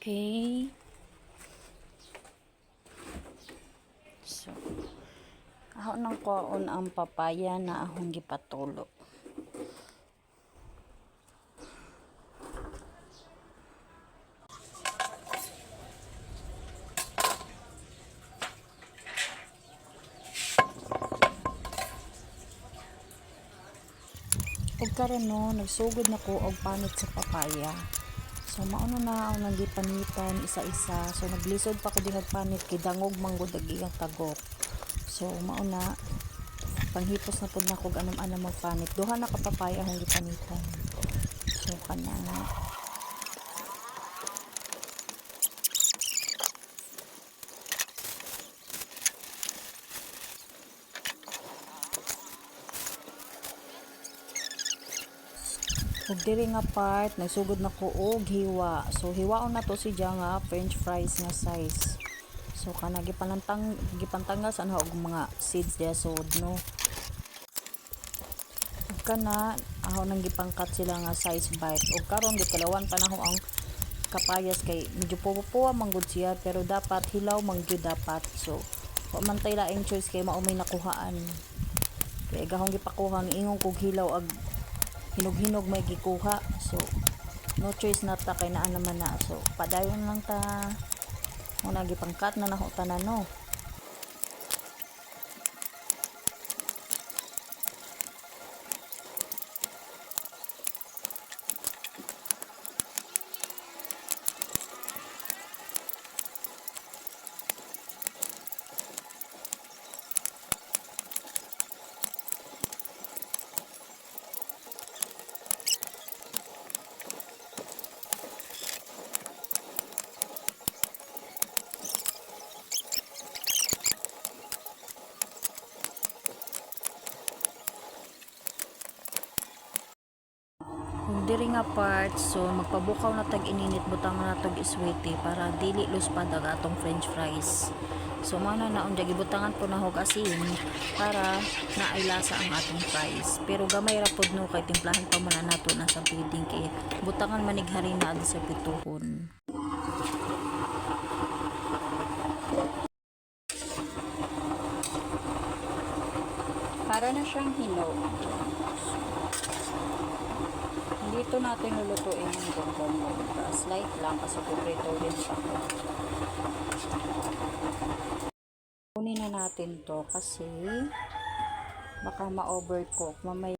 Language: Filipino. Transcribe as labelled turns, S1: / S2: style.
S1: Okay. So, ako nang kuhaon ang papaya na ahong gipatulo. Ug karon no, nagsugod na ko og panit sa papaya. So mauna na ako nang gipanitan isa-isa. So naglisod pa ko din panit kay dangog manggod ang tagok. So mauna panghipos na pud na ko anam-anam magpanit. Duha na ka papaya akong gipanitan. So kana na. Ug diri nga part nagsugod na ko og hiwa. So hiwaon na to si nga french fries nga size. So kana gipantanggal sa og mga seeds dia sod no. Ug kana aho nang gipangkat sila nga size bite. Ug karon gikalawan pa nako ang kapayas kay medyo puwa manggod siya pero dapat hilaw mangyud dapat. So wa man tay laing choice kay mao may nakuhaan. Kay gahong gipakuha ingong kog hilaw ag hinog-hinog may gikuha. So no choice na ta kay naa naman na. So padayon lang ta muna gipangkat na nako tanan no. Kung diri nga part, so magpabukaw na tag ininit butang na tag iswete para dili luspad ang atong french fries. So mana na unja gibutangan po na hog asin para nailasa ang atong fries. Pero gamay ra pod no kay timplahan pa man nato na sa piding kay butangan manig harina adi sa pituhon. Para na siyang hinog. Dito natin lulutuin yung bongbong. Slight lang kasi kuprito din pa ko. Kunin na natin to kasi baka ma-overcook. Mamaya